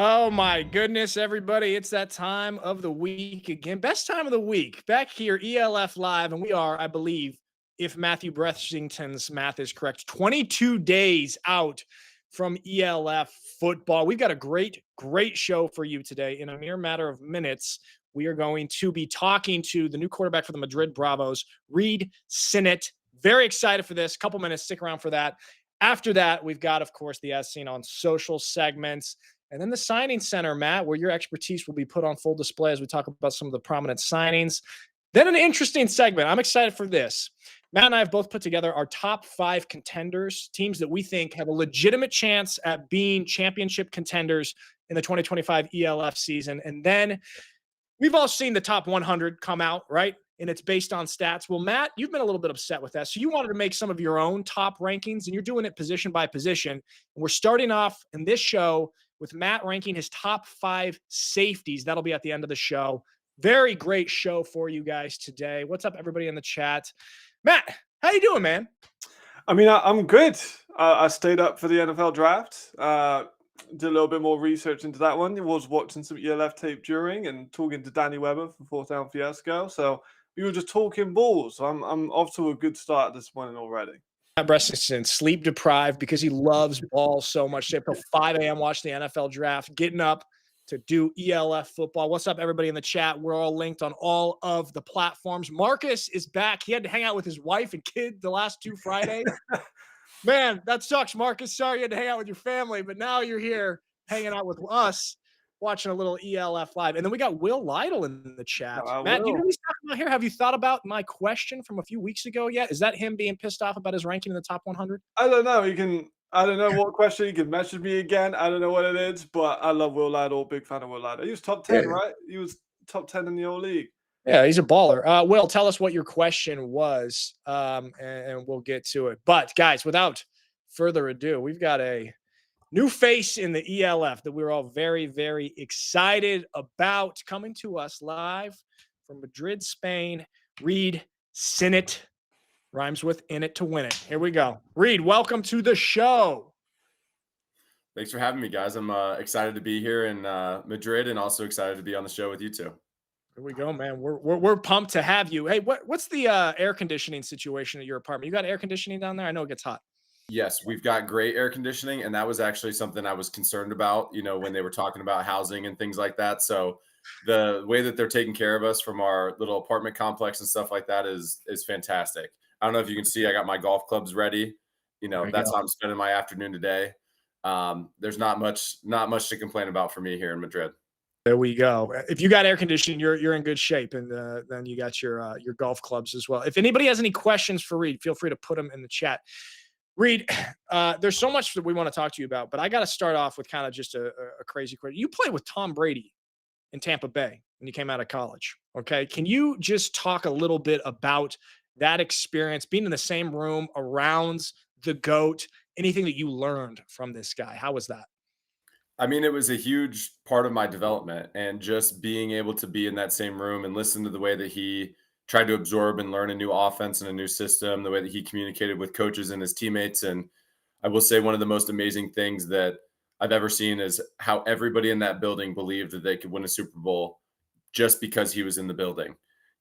Oh my goodness, everybody. It's that time of the week again. Best time of the week. Back here, ELF Live, and we are, I believe, if Matthew Brethington's math is correct, 22 days out from ELF football. We've got a great show for you today. In a mere matter of minutes, we are going to be talking to the new quarterback for the Madrid Bravos, Reid Sinnett. Very excited for this. Couple minutes, stick around for that. After that, we've got, of course, the As Seen on Social segments. And then the signing center, Matt, where your expertise will be put on full display as we talk about some of the prominent signings. Then an interesting segment. I'm excited for this. Matt and I have both put together our top 5 contenders, teams that we think have a legitimate chance at being championship contenders in the 2025 ELF season. And then we've all seen the top 100 come out, right? And it's based on stats. Well, Matt, you've been a little bit upset with that. So you wanted to make some of your own top rankings, and you're doing it position by position. And we're starting off in this show with Matt ranking his top 5 safeties. That'll be at the end of the show. Very great show for you guys today. What's up, everybody in the chat? Matt, how you doing, man? I'm good. I stayed up for the NFL draft. Did a little bit more research into that one. I was watching some ELF tape during and talking to Danny Weber from Fourth Down Fiasco. So we were just talking balls. So I'm off to a good start this morning already. Breston, sleep deprived because he loves ball so much. Stay up till 5 a.m. watching the NFL draft, getting up to do ELF football. What's up, everybody in the chat? We're all linked on all of the platforms. Marcus is back. He had to hang out with his wife and kid the last 2 Fridays. Man, that sucks, Marcus. Sorry you had to hang out with your family, but now you're here hanging out with us, watching a little ELF Live. And then we got Will Lytle in the chat. Matt, do you know what he's talking about here? Have you thought about my question from a few weeks ago yet? Is that him being pissed off about his ranking in the top 100? I don't know. I don't know what question. You can message me again. I don't know what it is, but I love Will Lytle. Big fan of Will Lytle. He was top 10, right? He was top 10 in the whole league. Yeah, he's a baller. Will, tell us what your question was, and we'll get to it. But, guys, without further ado, we've got a new face in the ELF that we're all very, very excited about. Coming to us live from Madrid, Spain, Reid Sinnett. Rhymes with in it to win it. Here we go. Reid, welcome to the show. Thanks for having me, guys. I'm excited to be here in Madrid and also excited to be on the show with you two. Here we go, man. We're pumped to have you. Hey, what's the air conditioning situation at your apartment? You got air conditioning down there? I know it gets hot. Yes, we've got great air conditioning, and that was actually something I was concerned about, when they were talking about housing and things like that. So the way that they're taking care of us from our little apartment complex and stuff like that is fantastic. I don't know if you can see, I got my golf clubs ready. That's how I'm spending my afternoon today. There's not much to complain about for me here in Madrid. There we go. If you got air conditioning, you're in good shape, and then you got your golf clubs as well. If anybody has any questions for Reid, feel free to put them in the chat. Reid, there's so much that we want to talk to you about, but I got to start off with kind of just a crazy question. You played with Tom Brady in Tampa Bay when you came out of college. Okay, can you just talk a little bit about that experience, being in the same room around the GOAT, anything that you learned from this guy? How was that? I mean, it was a huge part of my development, and just being able to be in that same room and listen to the way that he tried to absorb and learn a new offense and a new system, the way that he communicated with coaches and his teammates. And I will say one of the most amazing things that I've ever seen is how everybody in that building believed that they could win a Super Bowl just because he was in the building.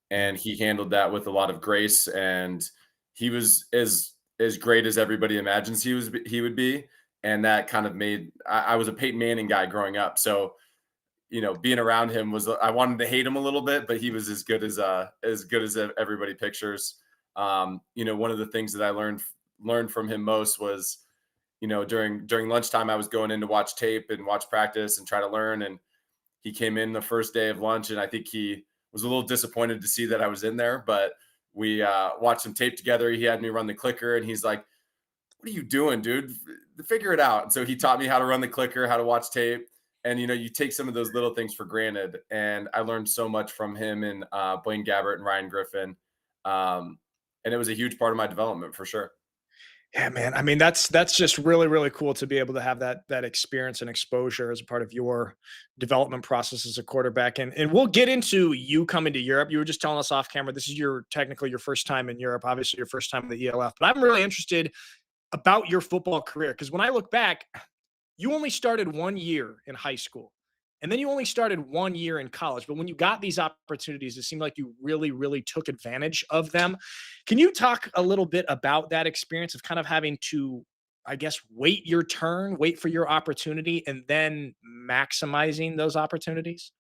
And he handled that with a lot of grace, and he was as great as everybody imagines he would be. And that kind of made, I was a Peyton Manning guy growing up. So, being around him I wanted to hate him a little bit, but he was as good as everybody pictures. One of the things that I learned from him most was, during lunchtime, I was going in to watch tape and watch practice and try to learn. And he came in the first day of lunch, and I think he was a little disappointed to see that I was in there, but we watched some tape together. He had me run the clicker, and he's like, "What are you doing, dude? Figure it out." And so he taught me how to run the clicker, how to watch tape. And, you take some of those little things for granted. And I learned so much from him and Blaine Gabbert and Ryan Griffin. And it was a huge part of my development for sure. Yeah, man. I mean, that's just really, really cool to be able to have that experience and exposure as a part of your development process as a quarterback. And we'll get into you coming to Europe. You were just telling us off camera, this is technically your first time in Europe, obviously your first time in the ELF. But I'm really interested about your football career, because when I look back, you only started 1 year in high school, and then you only started 1 year in college. But when you got these opportunities, it seemed like you really, really took advantage of them. Can you talk a little bit about that experience of kind of having to, I guess, wait your turn, wait for your opportunity, and then maximizing those opportunities?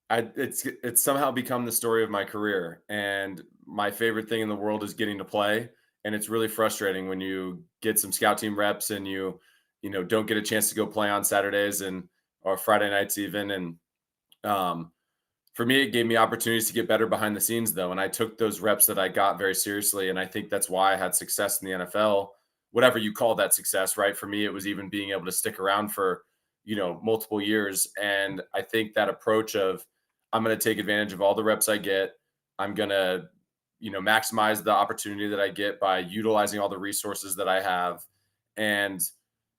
It's somehow become the story of my career, and my favorite thing in the world is getting to play. And it's really frustrating when you get some scout team reps and you don't get a chance to go play on Saturdays and or Friday nights even. And um, for me, it gave me opportunities to get better behind the scenes though, and I took those reps that I got very seriously. And I think that's why I had success in the NFL, whatever you call that success, right? For me, it was even being able to stick around for multiple years. And I think that approach of I'm going to take advantage of all the reps I get. I'm going to, maximize the opportunity that I get by utilizing all the resources that I have. And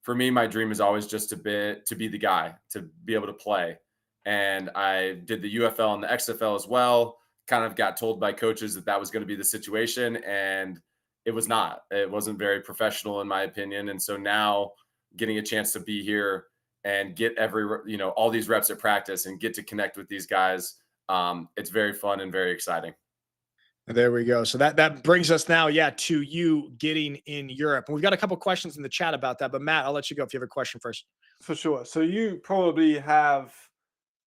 for me, my dream is always just to be the guy, to be able to play. And I did the UFL and the XFL as well. Kind of got told by coaches that that was going to be the situation, and it was not. It wasn't very professional in my opinion. And so now getting a chance to be here and get all these reps at practice and get to connect with these guys, it's very fun and very exciting. There we go. So that brings us now, to you getting in Europe. And we've got a couple questions in the chat about that. But Matt, I'll let you go if you have a question first. For sure. So you probably have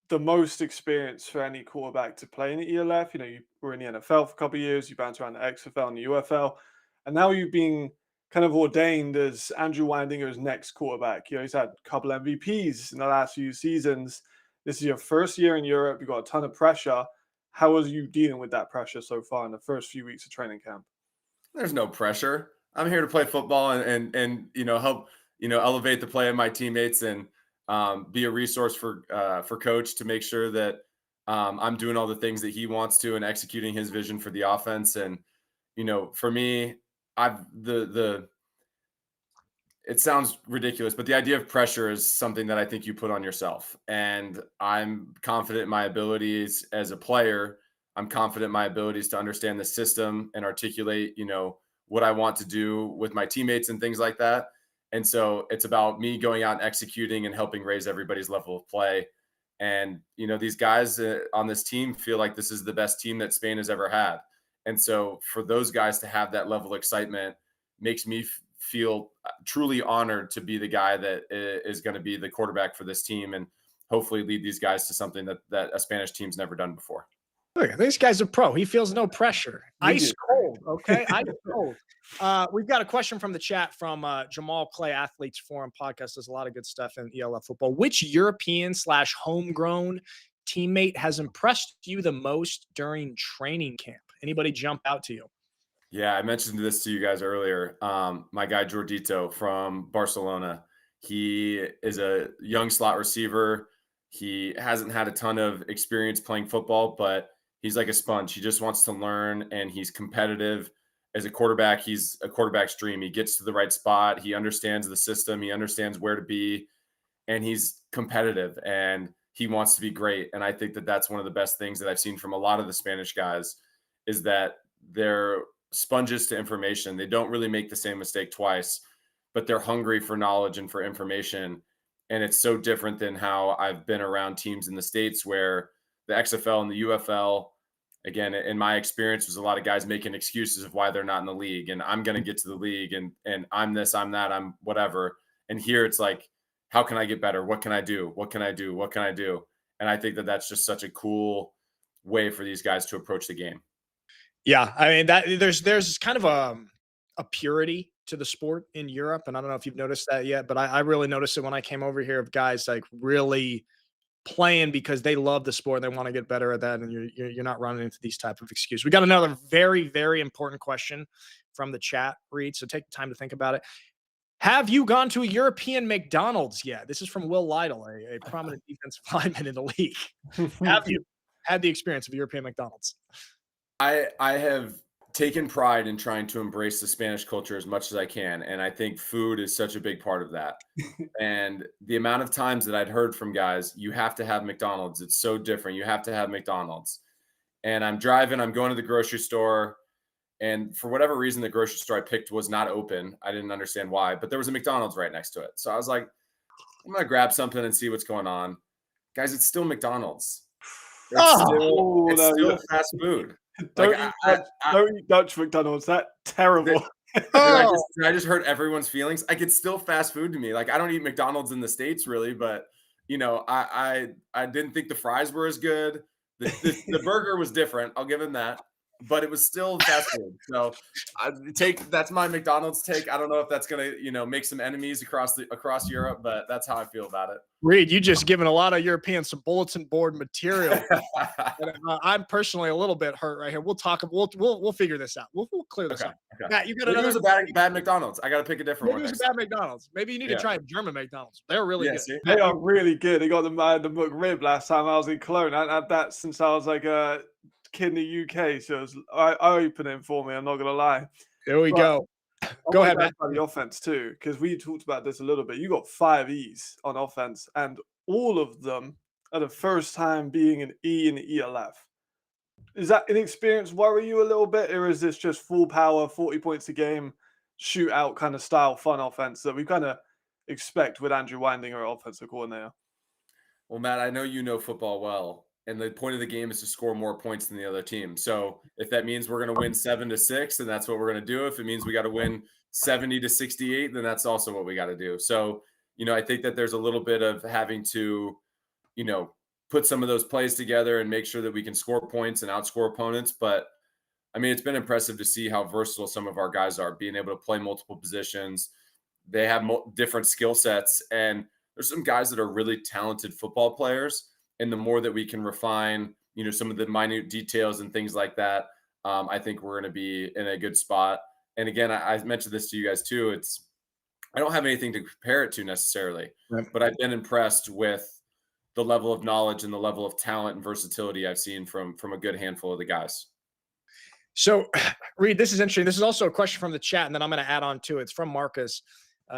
the most experience for any quarterback to play in the ELF. You were in the NFL for a couple of years, you bounced around the XFL and the UFL, and now you've been kind of ordained as Andrew Windinger's next quarterback. He's had a couple MVPs in the last few seasons. This is your first year in Europe. You've got a ton of pressure. How are you dealing with that pressure so far in the first few weeks of training camp? There's no pressure. I'm here to play football and help elevate the play of my teammates and be a resource for coach to make sure that I'm doing all the things that he wants to and executing his vision for the offense. And for me, it sounds ridiculous, but the idea of pressure is something that I think you put on yourself. And I'm confident in my abilities as a player. I'm confident in my abilities to understand the system and articulate, what I want to do with my teammates and things like that. And so it's about me going out and executing and helping raise everybody's level of play. And, these guys on this team feel like this is the best team that Spain has ever had. And so for those guys to have that level of excitement makes me feel truly honored to be the guy that is going to be the quarterback for this team and hopefully lead these guys to something that a Spanish team's never done before. Look, this guy's a pro. He feels no pressure. Ice cold. Okay. Ice cold. We've got a question from the chat from Jamal Clay, Athletes Forum podcast. Does a lot of good stuff in ELF football. Which European/homegrown teammate has impressed you the most during training camp? Anybody jump out to you? Yeah, I mentioned this to you guys earlier. My guy Jordito from Barcelona. He is a young slot receiver. He hasn't had a ton of experience playing football, but he's like a sponge. He just wants to learn, and he's competitive. As a quarterback, he's a quarterback's dream. He gets to the right spot. He understands the system. He understands where to be, and he's competitive, and he wants to be great. And I think that that's one of the best things that I've seen from a lot of the Spanish guys is that they're sponges to information. They don't really make the same mistake twice, but they're hungry for knowledge and for information. And it's so different than how I've been around teams in the States where the XFL and the UFL, again, in my experience, was a lot of guys making excuses of why they're not in the league. And I'm going to get to the league and I'm this, I'm that, I'm whatever. And here it's like, how can I get better? What can I do? What can I do? What can I do? And I think that that's just such a cool way for these guys to approach the game. Yeah, I mean that there's kind of a purity to the sport in Europe, and I don't know if you've noticed that yet, but I really noticed it when I came over here of guys like really playing because they love the sport and they want to get better at that, and you're not running into these type of excuses. We got another very, very important question from the chat, Reid, so take the time to think about it. Have you gone to a European McDonald's yet? This is from Will Lytle, a prominent defensive lineman in the league. Have you had the experience of European McDonald's? I have taken pride in trying to embrace the Spanish culture as much as I can. And I think food is such a big part of that. And the amount of times that I'd heard from guys, you have to have McDonald's. It's so different. You have to have McDonald's. And I'm driving, I'm going to the grocery store. And for whatever reason, the grocery store I picked was not open. I didn't understand why, but there was a McDonald's right next to it. So I was like, I'm gonna grab something and see what's going on. Guys, it's still McDonald's. It's Oh, still fast food. Don't Like eat Dutch, don't eat Dutch McDonald's. That's terrible. Did I just hurt everyone's feelings? Like, it's still fast food to me. Like, I don't eat McDonald's in the States really, but I didn't think the fries were as good. The burger was different. I'll give him that, but it was still fast food. So that's my McDonald's take. I don't know if that's gonna make some enemies across Europe, but that's how I feel about it. Reid, you just given a lot of Europeans some bulletin board material. I'm personally a little bit hurt right here. We'll talk. We'll figure this out. We'll clear this up. Okay. Matt, you got Maybe another. It was a bad McDonald's. I got to pick a different one. Maybe it was a bad McDonald's. Maybe you need to try a German McDonald's. They're really good. See? They are really good. They got the McRib last time I was in Cologne. I had that since I was like a kid in the UK, so it was eye-opening for me. I'm not gonna lie. There we go. Go ahead, Matt. The offense too, because we talked about this a little bit. You got 5 E's on offense, and all of them are the first time being an E in the ELF. Is that inexperience worry you a little bit, or is this just full power, 40 points a game, shootout kind of style, fun offense that we kind of expect with Andrew Winding, our offensive coordinator? Well, Matt, I know you know football well, and the point of the game is to score more points than the other team. So if that means we're going to win 7-6, then that's what we're going to do. If it means we got to win 70-68, then that's also what we got to do. So, I think that there's a little bit of having to, put some of those plays together and make sure that we can score points and outscore opponents. But I mean, it's been impressive to see how versatile some of our guys are, being able to play multiple positions. They have different skill sets, and there's some guys that are really talented football players. And the more that we can refine, some of the minute details and things like that, I think we're going to be in a good spot. And again, I mentioned this to you guys too. I don't have anything to compare it to necessarily, but I've been impressed with the level of knowledge and the level of talent and versatility I've seen from a good handful of the guys. So, Reid, this is interesting. This is also a question from the chat, and then I'm going to add on to it. It's from Marcus.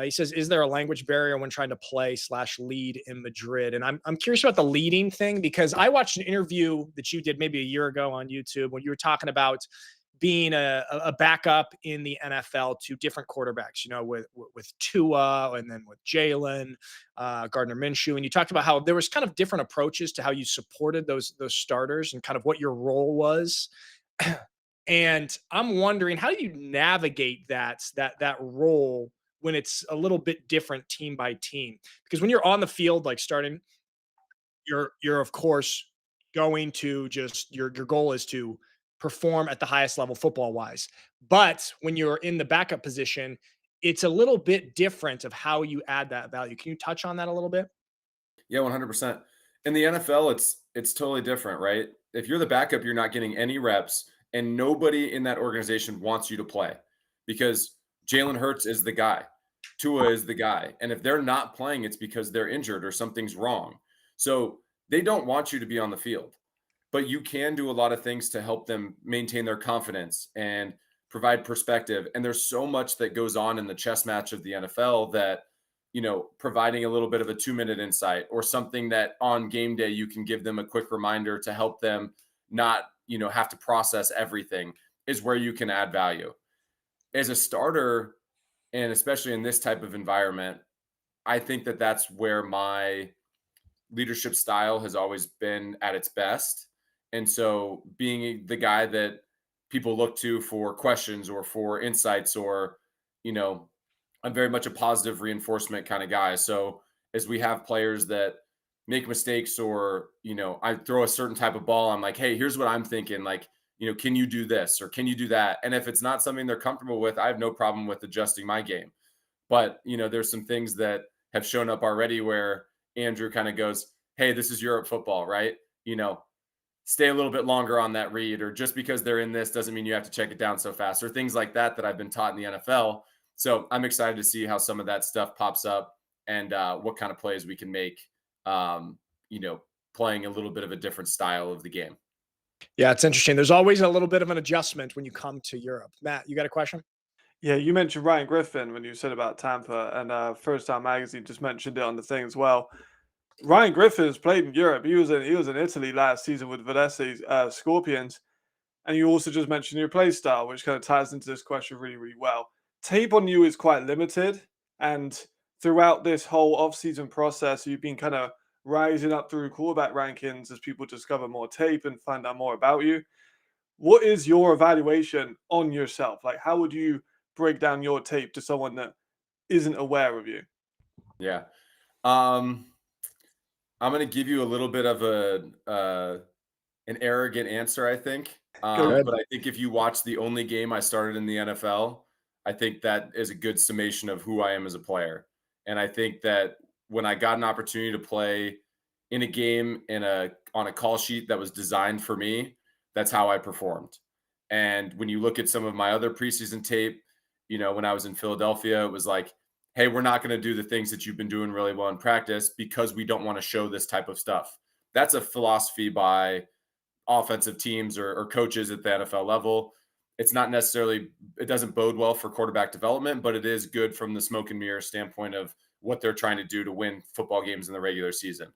He says, is there a language barrier when trying to play/lead in Madrid? And I'm curious about the leading thing, because I watched an interview that you did maybe a year ago on YouTube when you were talking about being a backup in the NFL to different quarterbacks, with Tua and then with Jalen, Gardner Minshew. And you talked about how there was kind of different approaches to how you supported those starters and kind of what your role was. And I'm wondering, how do you navigate that role when it's a little bit different team by team? Because when you're on the field, like starting, you're of course going to just your goal is to perform at the highest level football wise. But when you're in the backup position, it's a little bit different of how you add that value. Can you touch on that a little bit? Yeah, 100%. In the NFL, it's totally different, right? If you're the backup, you're not getting any reps, and nobody in that organization wants you to play because Jalen Hurts is the guy. Tua is the guy. And if they're not playing, it's because they're injured or something's wrong. So they don't want you to be on the field, but you can do a lot of things to help them maintain their confidence and provide perspective. And there's so much that goes on in the chess match of the NFL that, providing a little bit of a 2-minute insight or something that on game day, you can give them a quick reminder to help them not, have to process everything is where you can add value. As a starter, and especially in this type of environment, I think that that's where my leadership style has always been at its best. And so being the guy that people look to for questions or for insights or, I'm very much a positive reinforcement kind of guy. So as we have players that make mistakes or, I throw a certain type of ball, I'm like, hey, here's what I'm thinking. Like, can you do this or can you do that? And if it's not something they're comfortable with, I have no problem with adjusting my game. But, there's some things that have shown up already where Andrew kind of goes, hey, this is Europe football, right? Stay a little bit longer on that read, or just because they're in this doesn't mean you have to check it down so fast, or things like that I've been taught in the NFL. So I'm excited to see how some of that stuff pops up and what kind of plays we can make, playing a little bit of a different style of the game. Yeah, it's interesting. There's always a little bit of an adjustment when you come to Europe. Matt, you got a question? Yeah, you mentioned Ryan Griffin when you said about Tampa, and First Time Magazine just mentioned it on the thing as well. Ryan Griffin has played in Europe. He was in Italy last season with Venezia Scorpions, and you also just mentioned your play style, which kind of ties into this question really, really well. Tape on you is quite limited, and throughout this whole off-season process, you've been kind of rising up through quarterback rankings as people discover more tape and find out more about you. What is your evaluation on yourself? Like, how would you break down your tape to someone that isn't aware of you? Yeah. I'm going to give you a little bit of an arrogant answer, I think. Good. But I think if you watch the only game I started in the NFL, I think that is a good summation of who I am as a player. And I think that when I got an opportunity to play in a game on a call sheet that was designed for me, that's how I performed. And when you look at some of my other preseason tape, when I was in Philadelphia, it was like, hey, we're not going to do the things that you've been doing really well in practice because we don't want to show this type of stuff. That's a philosophy by offensive teams or coaches at the NFL level. It's not necessarily, it doesn't bode well for quarterback development, but it is good from the smoke and mirror standpoint of what they're trying to do to win football games in the regular season.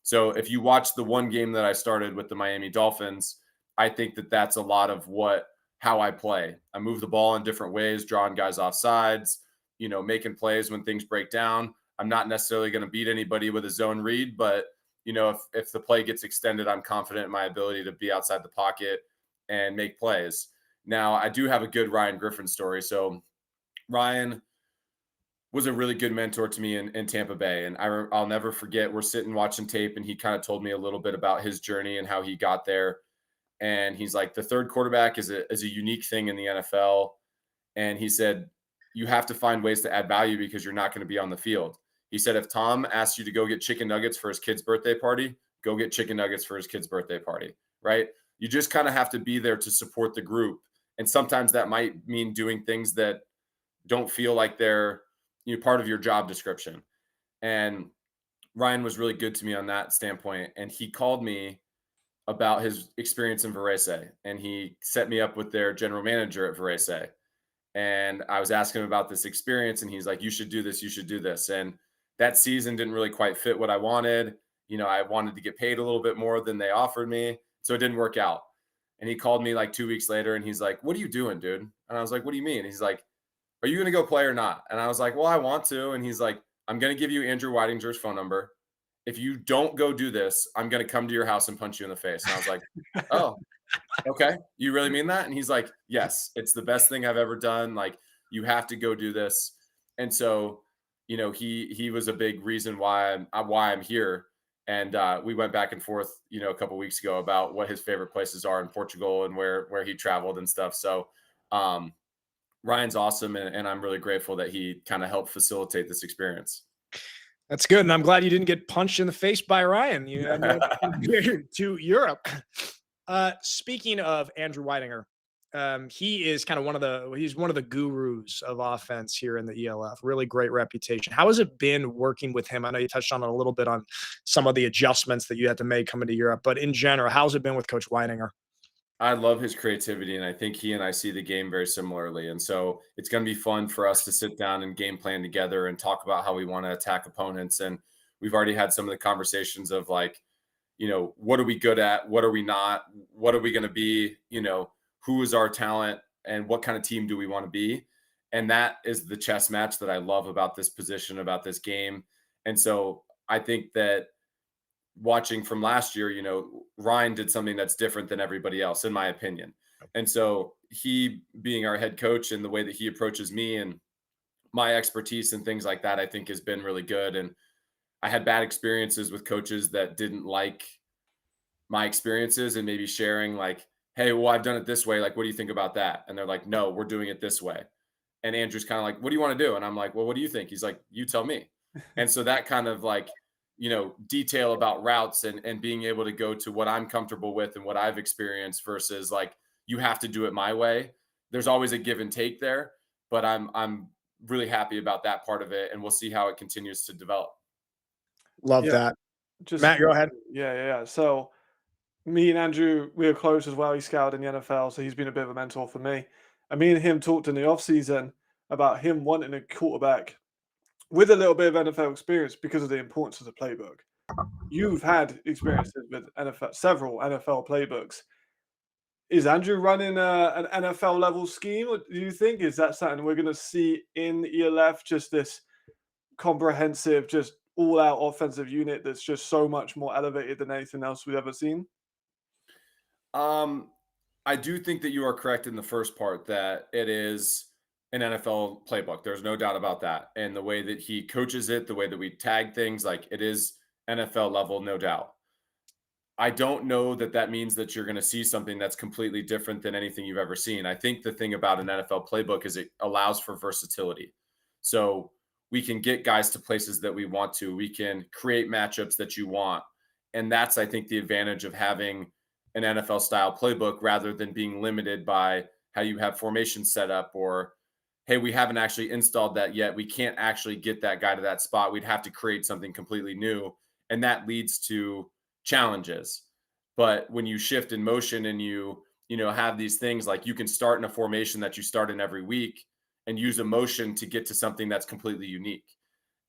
So if you watch the one game that I started with the Miami Dolphins, I think that that's a lot of how I play. I move the ball in different ways, drawing guys off sides, making plays when things break down. I'm not necessarily going to beat anybody with a zone read, but if the play gets extended, I'm confident in my ability to be outside the pocket and make plays. Now, I do have a good Ryan Griffin story. So Ryan was a really good mentor to me in Tampa Bay. And I'll never forget, we're sitting watching tape and he kind of told me a little bit about his journey and how he got there. And he's like, the third quarterback is a unique thing in the NFL. And he said, you have to find ways to add value because you're not going to be on the field. He said, if Tom asks you to go get chicken nuggets for his kid's birthday party, go get chicken nuggets for his kid's birthday party, right? You just kind of have to be there to support the group. And sometimes that might mean doing things that don't feel like they're part of your job description. And Ryan was really good to me on that standpoint. And he called me about his experience in Varese. And he set me up with their general manager at Varese. And I was asking him about this experience. And he's like, you should do this. You should do this. And that season didn't really quite fit what I wanted. I wanted to get paid a little bit more than they offered me. So it didn't work out. And he called me like 2 weeks later and he's like, what are you doing, dude? And I was like, what do you mean? And he's like, are you going to go play or not? And I was like, well, I want to. And he's like, I'm going to give you Andrew Weidinger's phone number. If you don't go do this, I'm going to come to your house and punch you in the face. And I was like, oh, okay. You really mean that? And he's like, yes, it's the best thing I've ever done. Like, you have to go do this. And so, he was a big reason why I'm here. And we went back and forth, a couple of weeks ago about what his favorite places are in Portugal and where he traveled and stuff. So Ryan's awesome. And I'm really grateful that he kind of helped facilitate this experience. That's good. And I'm glad you didn't get punched in the face by Ryan. To Europe. Speaking of Andrew Weidinger, he is kind of he's one of the gurus of offense here in the ELF. Really great reputation. How has it been working with him? I know you touched on it a little bit on some of the adjustments that you had to make coming to Europe, but in general, how's it been with Coach Weidinger? I love his creativity, and I think he and I see the game very similarly. And so it's going to be fun for us to sit down and game plan together and talk about how we want to attack opponents. And we've already had some of the conversations of like, what are we good at? What are we not? What are we going to be? Who is our talent and what kind of team do we want to be? And that is the chess match that I love about this position, about this game. And so I think that watching from last year, Ryan did something that's different than everybody else, in my opinion. And so he being our head coach and the way that he approaches me and my expertise and things like that, I think has been really good. And I had bad experiences with coaches that didn't like my experiences and maybe sharing like, hey, well, I've done it this way. Like, what do you think about that? And they're like, no, we're doing it this way. And Andrew's kind of like, what do you want to do? And I'm like, well, what do you think? He's like, you tell me. And so that kind of like, detail about routes and being able to go to what I'm comfortable with and what I've experienced versus like, you have to do it my way. There's always a give and take there, but I'm really happy about that part of it. And we'll see how it continues to develop. Love that. Matt, go ahead. Yeah. So me and Andrew, we are close as well. He scouted in the NFL, so he's been a bit of a mentor for me. And me and him talked in the offseason about him wanting a quarterback with a little bit of NFL experience because of the importance of the playbook. You've had experiences with several NFL playbooks. Is Andrew running an NFL level scheme? Or do you think is that something we're going to see in ELF? Just this comprehensive, just all-out offensive unit that's just so much more elevated than anything else we've ever seen? I do think that you are correct in the first part that it is an NFL playbook. There's no doubt about that. And the way that he coaches it, the way that we tag things, like it is NFL level, no doubt. I don't know that that means that you're going to see something that's completely different than anything you've ever seen. I think the thing about an NFL playbook is it allows for versatility. So we can get guys to places that we want to. We can create matchups that you want. And that's, I think, the advantage of having an NFL style playbook rather than being limited by how you have formation set up or, hey, we haven't actually installed that yet. We can't actually get that guy to that spot. We'd have to create something completely new. And that leads to challenges. But when you shift in motion and you have these things like you can start in a formation that you start in every week and use a motion to get to something that's completely unique,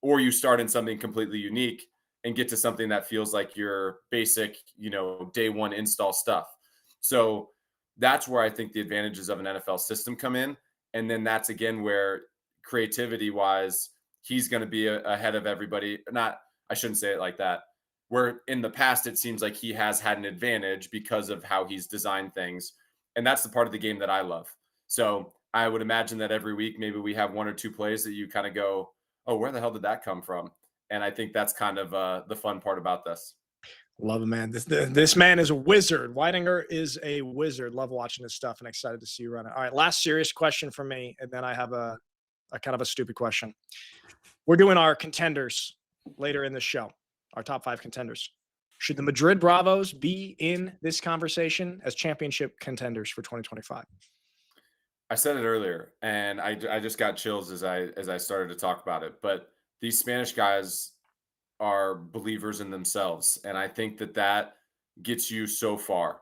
or you start in something completely unique and get to something that feels like your basic, day one install stuff. So that's where I think the advantages of an NFL system come in. And then that's again where creativity wise, he's going to be ahead of everybody. I shouldn't say it like that. Where in the past, it seems like he has had an advantage because of how he's designed things. And that's the part of the game that I love. So I would imagine that every week, maybe we have one or two plays that you kind of go, oh, where the hell did that come from? And I think that's kind of the fun part about this. Love it, man. This man is a wizard. Weidinger is a wizard. Love watching his stuff and excited to see you run it. All right, last serious question for me, and then I have a kind of a stupid question. We're doing our contenders later in the show, our top 5 contenders. Should the Madrid Bravos be in this conversation as championship contenders for 2025? I said it earlier, and I just got chills as I started to talk about it. But these Spanish guys are believers in themselves, and I think that gets you so far.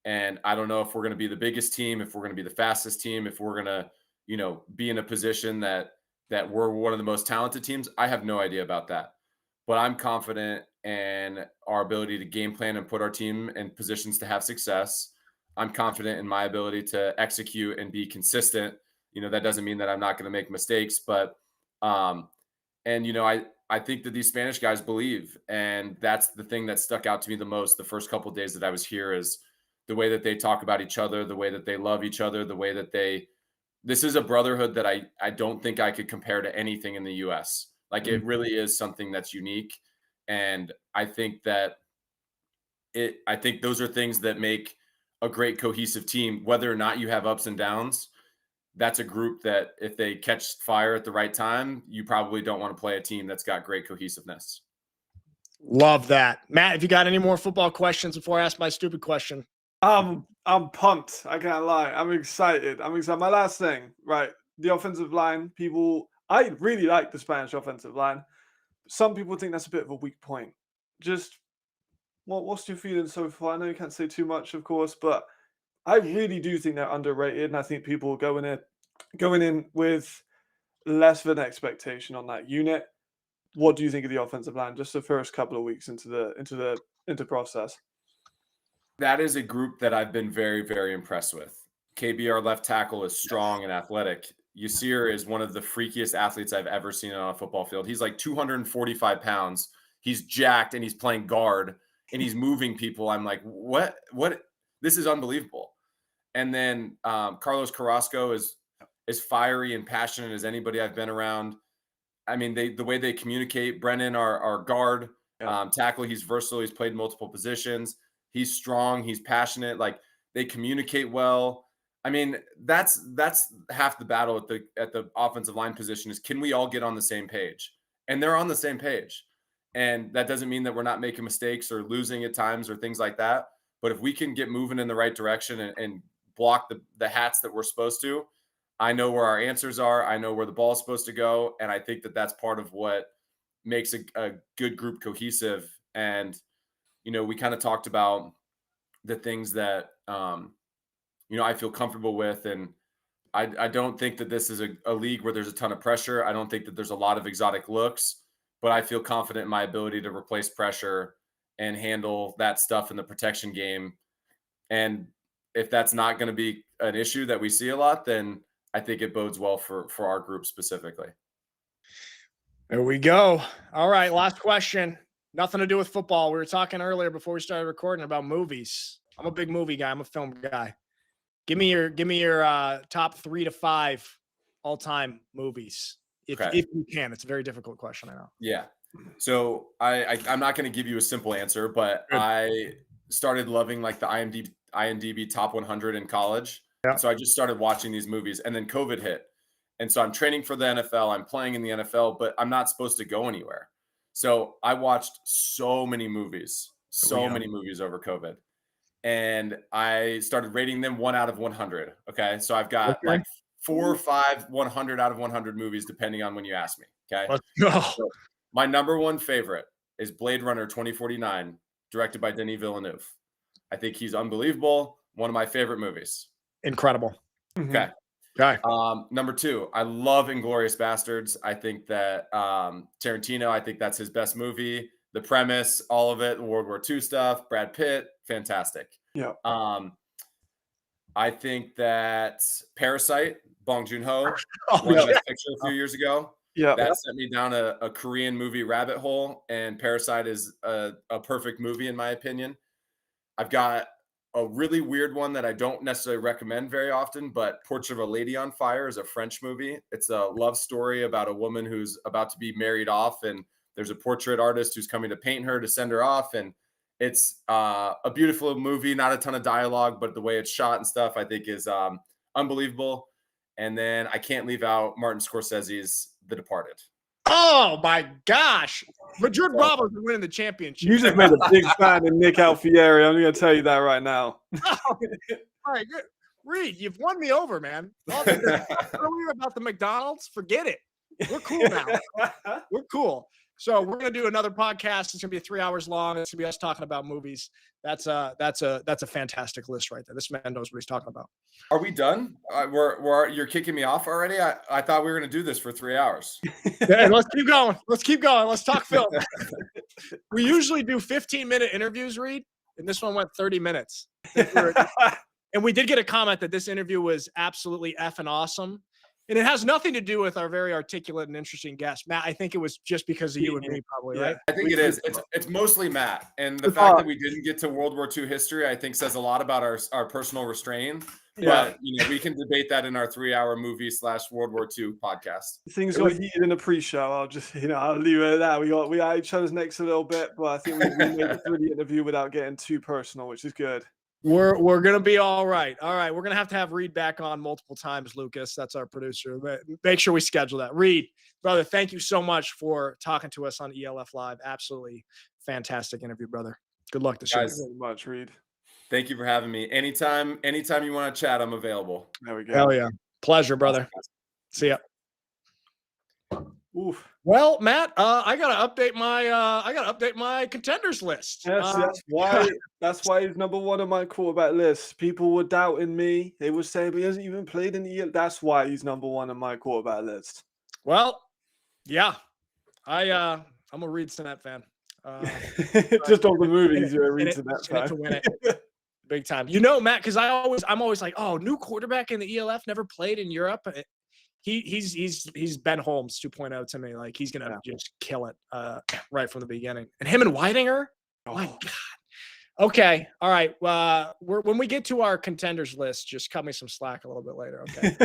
And I don't know if we're going to be the biggest team, if we're going to be the fastest team, if we're going to, be in a position that we're one of the most talented teams. I have no idea about that, but I'm confident in our ability to game plan and put our team in positions to have success. I'm confident in my ability to execute and be consistent. That doesn't mean that I'm not going to make mistakes, but I think that these Spanish guys believe, and that's the thing that stuck out to me the most the first couple of days that I was here is the way that they talk about each other, the way that they love each other, the way that this is a brotherhood that I don't think I could compare to anything in the US. Like it really is something that's unique. And I think those are things that make a great cohesive team, whether or not you have ups and downs. That's a group that if they catch fire at the right time, you probably don't want to play a team that's got great cohesiveness. Love that. Matt, if you got any more football questions before I ask my stupid question? I'm pumped. I can't lie. I'm excited. My last thing, right? The offensive line. I really like the Spanish offensive line. Some people think that's a bit of a weak point. Just what's your feeling so far? I know you can't say too much, of course, but I really do think they're underrated, and I think people going in with less of an expectation on that unit. What do you think of the offensive line? Just the first couple of weeks into process. That is a group that I've been very, very impressed with. KBR left tackle is strong and athletic. Yasir is one of the freakiest athletes I've ever seen on a football field. He's like 245 pounds. He's jacked and he's playing guard and he's moving people. I'm like, what? This is unbelievable. And then Carlos Carrasco is as fiery and passionate as anybody I've been around. I mean, the way they communicate. Brennan, our guard, tackle, he's versatile. He's played multiple positions. He's strong. He's passionate. Like they communicate well. I mean, that's half the battle at the offensive line position is can we all get on the same page? And they're on the same page. And that doesn't mean that we're not making mistakes or losing at times or things like that. But if we can get moving in the right direction and block the hats that we're supposed to, I know where our answers are. I know where the ball is supposed to go. And I think that that's part of what makes a good group cohesive. And, we kind of talked about the things that, I feel comfortable with. And I don't think that this is a league where there's a ton of pressure. I don't think that there's a lot of exotic looks, but I feel confident in my ability to replace pressure and handle that stuff in the protection game. And if that's not going to be an issue that we see a lot, then I think it bodes well for our group specifically. There we go. All right, last question. Nothing to do with football. We were talking earlier before we started recording about movies. I'm a big movie guy. I'm a film guy. Give me your top 3 to 5 all-time movies, if you can. It's a very difficult question, I know. Yeah. So I'm not going to give you a simple answer, but Good. I started loving like the IMDb top 100 in college. Yeah. So I just started watching these movies, and then COVID hit. And so I'm training for the NFL. I'm playing in the NFL, but I'm not supposed to go anywhere. So I watched so many movies over COVID. And I started rating them 1 out of 100. Okay. So I've got like 4 or 5 100 out of 100 movies, depending on when you ask me. Okay. Let's go. So my number one favorite is Blade Runner 2049, directed by Denis Villeneuve. I think he's unbelievable. One of my favorite movies. Incredible. Okay. Okay. Number 2, I love Inglourious Bastards. I think that Tarantino, I think that's his best movie. The premise, all of it, World War II stuff, Brad Pitt, fantastic. Yeah. I think that Parasite, Bong Joon-ho, Oh, watched yeah. that picture a few years ago. Yeah. That sent me down a Korean movie rabbit hole, and Parasite is a perfect movie in my opinion. I've got a really weird one that I don't necessarily recommend very often, but Portrait of a Lady on Fire is a French movie. It's a love story about a woman who's about to be married off, and there's a portrait artist who's coming to paint her to send her off. And it's a beautiful movie, not a ton of dialogue, but the way it's shot and stuff, I think is unbelievable. And then I can't leave out Martin Scorsese's The Departed. Oh my gosh. Madrid Bravos are winning the championship. You just made a big fan of Nick Alfieri. I'm going to tell you that right now. All right, good. Reid, you've won me over, man. Earlier about the McDonald's, forget it. We're cool now. We're cool. So we're going to do another podcast. It's going to be 3 hours long. It's going to be us talking about movies. That's a fantastic list right there. This man knows what he's talking about. Are we done? You're kicking me off already? I thought we were going to do this for 3 hours. Yeah, let's keep going. Let's talk film. We usually do 15-minute interviews, Reid, and this one went 30 minutes. And we did get a comment that this interview was absolutely effing awesome. And it has nothing to do with our very articulate and interesting guest, Matt. I think it was just because of you and me, probably, right? I think it is. It's mostly Matt, and the fact that we didn't get to World War II history, I think, says a lot about our personal restraint. Yeah. But we can debate that in our 3-hour movie / World War II podcast. Things got heated in the pre-show. I'll leave it at that. We got each other's necks a little bit, but I think we made it through the interview without getting too personal, which is good. We're gonna be all right. All right, we're gonna have Reid back on multiple times, Lucas. That's our producer. But make sure we schedule that. Reid, brother, thank you so much for talking to us on ELF Live. Absolutely fantastic interview, brother. Good luck this year. Thank you very much, Reid. Thank you for having me. Anytime you want to chat, I'm available. There we go. Hell yeah, pleasure, brother. See ya. Oof. Well, Matt, I gotta update my contenders list. Yes, that's why he's number 1 on my quarterback list. People were doubting me. They were saying he hasn't even played in the year. That's why he's number 1 on my quarterback list. Well, yeah, I'm a Reid Sinnett fan. Just all the movies you're a Reid Sinnett fan. To win it. Big time. Matt, because I'm always like, oh, new quarterback in the ELF, never played in Europe. He's Ben Holmes 2.0 to me. Like he's gonna just kill it right from the beginning. And him and Weidinger, my God. Okay, all right. When we get to our contenders list, just cut me some slack a little bit later. Okay.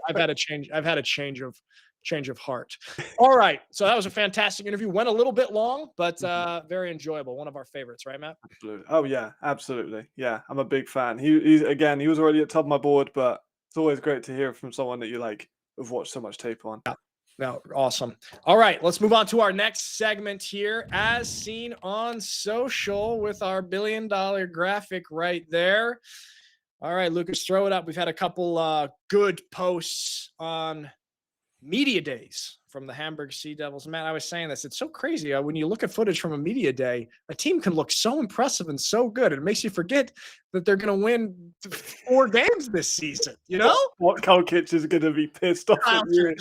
I've had a change of heart. All right. So that was a fantastic interview. Went a little bit long, but very enjoyable. One of our favorites, right, Matt? Absolutely. Oh yeah, absolutely. Yeah, I'm a big fan. He was already at the top of my board, but it's always great to hear from someone that you have watched so much tape on. Yeah. No, awesome. All right, let's move on to our next segment here, as seen on social with our $1 billion graphic right there. All right, Lucas, throw it up. We've had a couple good posts on media days from the Hamburg Sea Devils. Man, I was saying this. It's so crazy. When you look at footage from a media day, a team can look so impressive and so good. And it makes you forget that they're going to win 4 games this season. What Carl Kitch is going to be pissed off at you.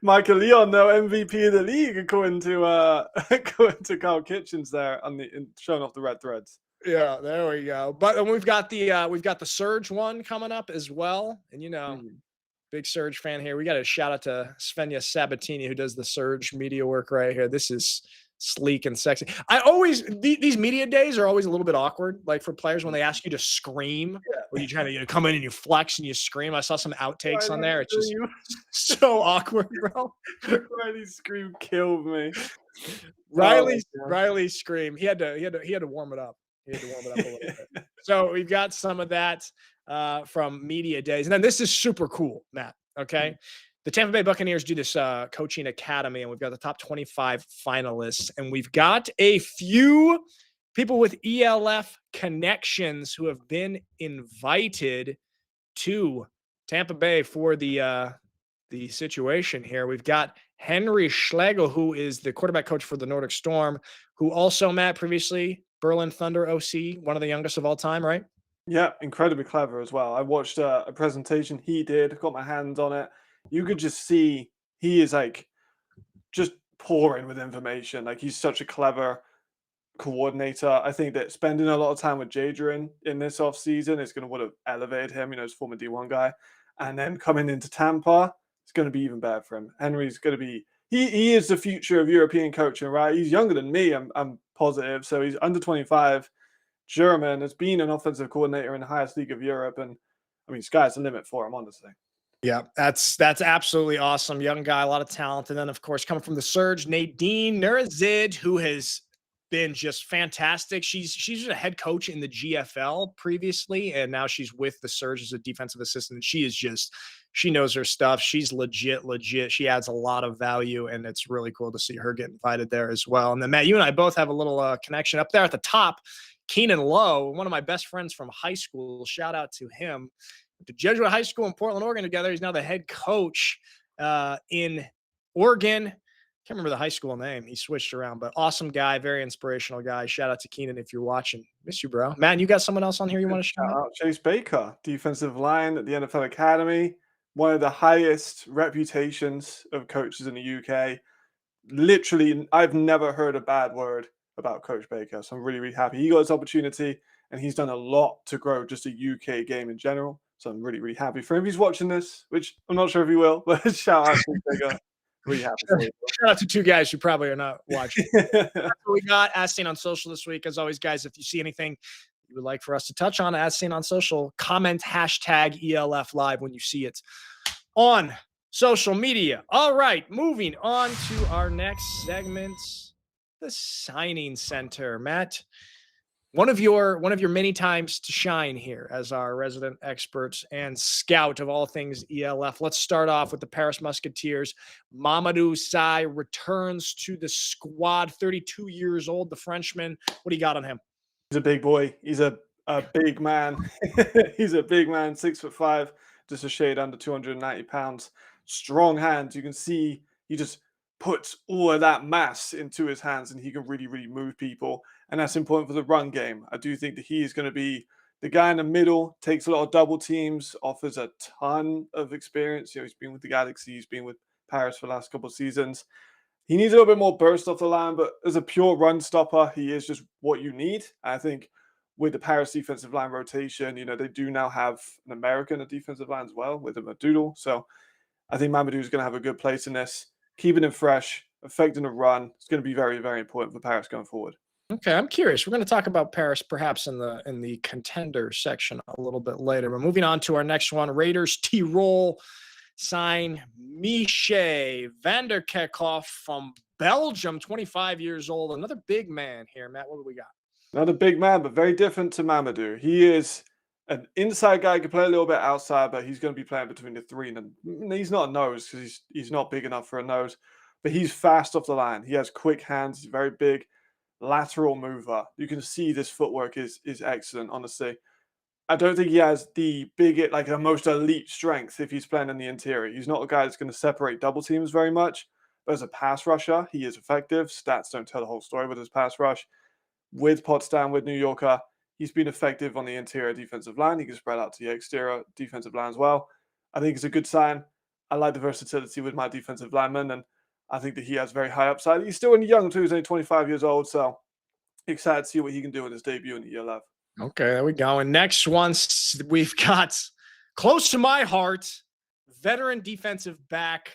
Michael Leon, though, MVP of the league, according to Carl Kitchens there showing off the red threads. Yeah, there we go. But we've got the Surge one coming up as well. And Big Surge fan here. We got a shout out to Svenja Sabatini, who does the Surge media work right here. This is sleek and sexy. I always these media days are always a little bit awkward, like for players when they ask you to scream, or you try to come in and you flex and you scream. I saw some outtakes on there. It's just so awkward, bro. Riley scream killed me. Riley scream. He had to warm it up. He had to warm it up a little bit. So we've got some of that from media days, and then this is super cool, Matt. Okay. The Tampa Bay Buccaneers do this coaching academy, and we've got the top 25 finalists, and we've got a few people with ELF connections who have been invited to Tampa Bay for the situation here. We've got Henry Schlegel, who is the quarterback coach for the Nordic Storm, who also, Matt, previously Berlin Thunder OC, one of the youngest of all time, right? Yeah, incredibly clever as well. I watched a presentation he did, got my hands on it. You could just see he is like just pouring with information. Like he's such a clever coordinator. I think that spending a lot of time with Jadrian in this offseason is going to would have elevated him, you know, as former D1 guy. And then coming into Tampa, it's going to be even better for him. Henry's going to be, he is the future of European coaching, right? He's younger than me, I'm positive. So he's under 25, German, has been an offensive coordinator in the highest league of Europe. And I mean, sky's the limit for him, honestly. Yeah, that's absolutely awesome. Young guy, a lot of talent. And then, of course, coming from the Surge, Nadine Nurazid, who has been just fantastic. She's a head coach in the GFL previously, and now she's with the Surge as a defensive assistant. She knows her stuff. She's legit. She adds a lot of value, and it's really cool to see her get invited there as well. And then, Matt, you and I both have a little connection up there at the top. Keenan Lowe, one of my best friends from high school. Shout out to him. To Jesuit High School in Portland, Oregon together. He's now the head coach in Oregon. Can't remember the high school name. He switched around, but awesome guy, very inspirational guy. Shout out to Keenan if you're watching. Miss you, bro. Matt, you got someone else on here you want to shout out? Chase Baker, defensive line at the NFL Academy. One of the highest reputations of coaches in the UK. Literally, I've never heard a bad word about Coach Baker, so I'm really, really happy. He got his opportunity, and he's done a lot to grow just a UK game in general. So I'm really, really happy for him. If he's watching this, which I'm not sure if he will, but shout out to Baker. Really happy for you. Shout out to two guys who probably are not watching. That's what we got. As Seen on Social this week. As always, guys, if you see anything you would like for us to touch on, As Seen on Social, comment hashtag ELF Live when you see it on social media. All right, moving on to our next segment, the signing center. Matt, one of your many times to shine here as our resident expert and scout of all things ELF. Let's start off with the Paris Musketeers. Mamadou Sy returns to the squad, 32 years old, the Frenchman. What do you got on him? He's a big boy. He's a big man. He's a big man, 6'5", just a shade under 290 pounds. Strong hands. You can see he just puts all of that mass into his hands, and he can really, really move people. And that's important for the run game. I do think that he is going to be the guy in the middle, takes a lot of double teams, offers a ton of experience. You know, he's been with the Galaxy, he's been with Paris for the last couple of seasons. He needs a little bit more burst off the line, but as a pure run stopper, he is just what you need. I think with the Paris defensive line rotation, you know, they do now have an American at defensive line as well with a Madoodle. So I think Mamadou is going to have a good place in this. Keeping him fresh, affecting the run. It's going to be very, very important for Paris going forward. Okay, I'm curious. We're going to talk about Paris perhaps in the contender section a little bit later. But moving on to our next one, Raiders Tirol sign Miche van der Kerkhoff from Belgium, 25 years old. Another big man here. Matt, what do we got? Another big man, but very different to Mamadou. He is an inside guy, can play a little bit outside, but he's going to be playing between the three. And he's not a nose because he's not big enough for a nose, but he's fast off the line. He has quick hands. He's very big. Lateral mover. You can see this footwork is excellent, honestly. I don't think he has the most elite strength if he's playing in the interior. He's not a guy that's going to separate double teams very much. But as a pass rusher, he is effective. Stats don't tell the whole story with his pass rush. With Potsdam, with New Yorker, he's been effective on the interior defensive line. He can spread out to the exterior defensive line as well. I think it's a good sign. I like the versatility with my defensive lineman, and I think that he has very high upside. He's still young too. He's only 25 years old, so excited to see what he can do in his debut in the ELF. Okay, there we go. And next one, we've got close to my heart, veteran defensive back,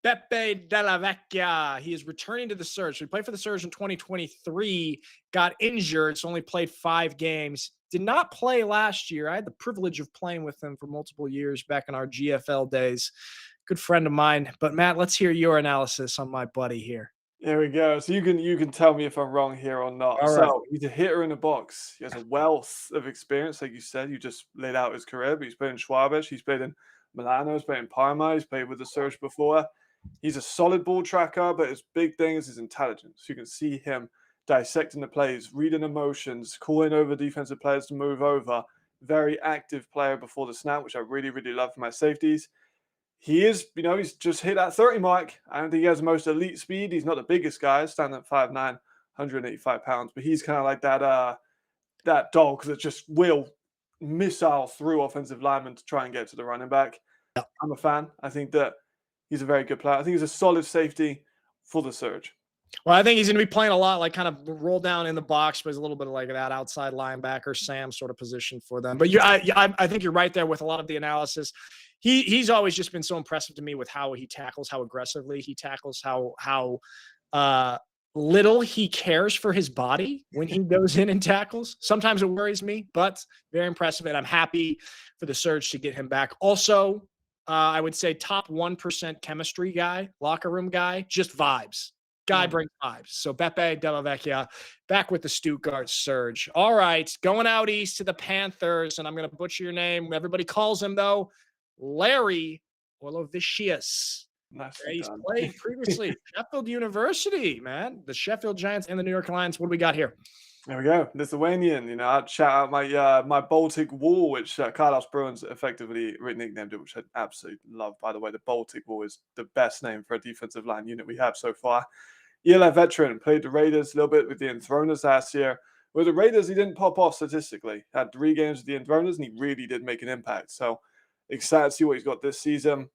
Pepe Della Vecchia. He is returning to the Surge. So he played for the Surge in 2023, got injured, so only played 5 games. Did not play last year. I had the privilege of playing with him for multiple years back in our GFL days. Good friend of mine. But Matt, let's hear your analysis on my buddy here. There we go. So you can tell me if I'm wrong here or not. All right. So he's a hitter in a box. He has a wealth of experience, like you said. You just laid out his career, but he's played in Schwabich, he's played in Milano, he's played in Parma, he's played with the Surge before. He's a solid ball tracker, but his big thing is his intelligence. You can see him dissecting the plays, reading emotions, calling over defensive players to move over. Very active player before the snap, which I really, really love for my safeties. He is, he's just hit that 30 mark. I don't think he has the most elite speed. He's not the biggest guy, standing at 5'9", 185 pounds, but he's kind of like that dog that just will missile through offensive linemen to try and get to the running back. Yeah. I'm a fan. I think that he's a very good player. I think he's a solid safety for the Surge. Well, I think he's going to be playing a lot, like kind of roll down in the box, but he's a little bit of like that outside linebacker, Sam sort of position for them. But I think you're right there with a lot of the analysis. He's always just been so impressive to me with how he tackles, how aggressively he tackles, how little he cares for his body when he goes in and tackles. Sometimes it worries me, but very impressive. And I'm happy for the Surge to get him back. Also, I would say top 1% chemistry guy, locker room guy, just vibes. Guy brings vibes. So Pepe Della Vecchia back with the Stuttgart Surge. All right, going out east to the Panthers, and I'm going to butcher your name. Everybody calls him, though, Larry Orlovicius. He's played previously Sheffield University, man. The Sheffield Giants and the New York Lions. What do we got here? There we go. Lithuanian. I'd shout out my Baltic Wall, which Carlos Bruins effectively nicknamed it, which I absolutely love. By the way, the Baltic Wall is the best name for a defensive line unit we have so far. ELF veteran, played the Raiders a little bit with the Enthroners last year. With the Raiders, he didn't pop off statistically. Had 3 games with the Enthroners, and he really did make an impact. So excited to see what he's got this season.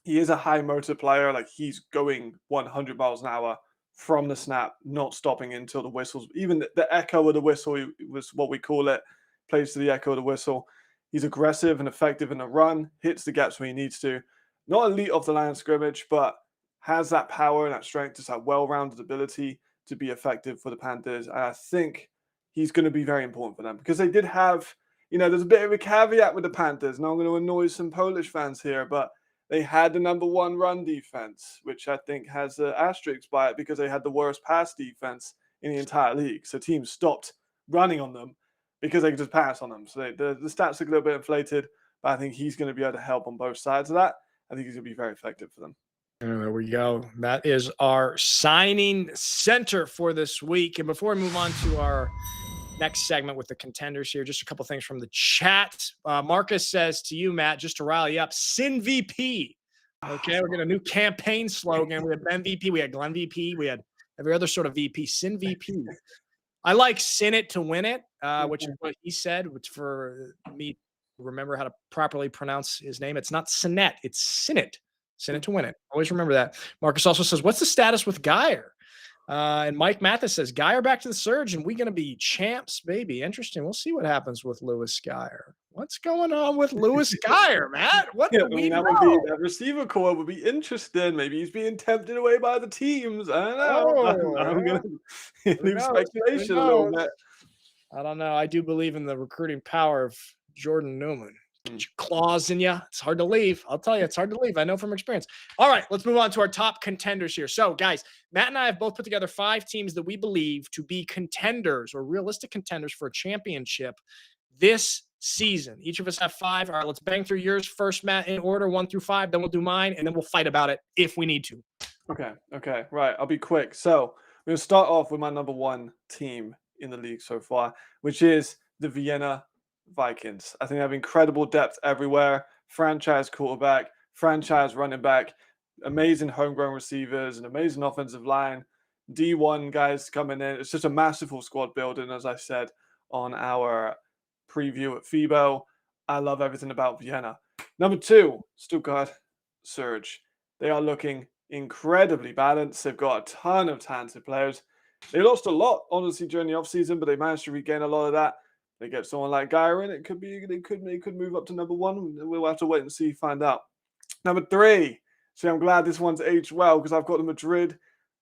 He is a high motor player. Like, he's going 100 miles an hour from the snap, not stopping until the whistles. Even the echo of the whistle was what we call it, plays to the echo of the whistle. He's aggressive and effective in the run, hits the gaps when he needs to. Not elite off the line of scrimmage, but has that power and that strength, just that well-rounded ability to be effective for the Panthers. And I think he's going to be very important for them because they did have, there's a bit of a caveat with the Panthers. Now I'm going to annoy some Polish fans here, but they had the #1 run defense, which I think has an asterisk by it because they had the worst pass defense in the entire league. So teams stopped running on them because they could just pass on them. So the stats are a little bit inflated, but I think he's going to be able to help on both sides of that. I think he's going to be very effective for them. And there we go. That is our signing center for this week. And before we move on to our next segment with the contenders here, just a couple things from the chat. Marcus says to you, Matt, just to rally up, Sin VP. Okay, we're getting a new campaign slogan. We had Ben VP, we had Glenn VP, we had every other sort of VP. Sin VP. I like Sinnett to win it, which is what he said, which for me, remember how to properly pronounce his name. It's not Sinnett, it's Sinnett. Sinnett to win it. Always remember that. Marcus also says, what's the status with Geyer? And Mike Mathis says, Geyer back to the Surge, and we going to be champs, baby. Interesting. We'll see what happens with Lewis Geyer. What's going on with Lewis Geyer, Matt? What do we know? That receiver core would be interesting. Maybe he's being tempted away by the teams. I don't know. I'm going to leave speculation a little bit. I don't know. I do believe in the recruiting power of Jordan Newman. Get your claws in you. It's hard to leave. I'll tell you, it's hard to leave. I know from experience. All right, let's move on to our top contenders here. So, guys, Matt and I have both put together 5 teams that we believe to be contenders or realistic contenders for a championship this season. Each of us have 5. All right, let's bang through yours first, Matt, in order 1 through 5. Then we'll do mine, and then we'll fight about it if we need to. Okay. Right, I'll be quick. So, we're going to start off with my #1 team in the league so far, which is the Vienna Vikings. I think they have incredible depth everywhere. Franchise quarterback, franchise running back, amazing homegrown receivers, an amazing offensive line, D1 guys coming in. It's just a masterful squad building, as I said on our preview at FIBO. I love everything about Vienna. #2, Stuttgart Surge. They are looking incredibly balanced. They've got a ton of talented players. They lost a lot, honestly, during the offseason, but they managed to regain a lot of that. They get someone like Geyer in, it could move up to #1. We'll have to wait and see, find out. Number 3. See, I'm glad this one's aged well because I've got the Madrid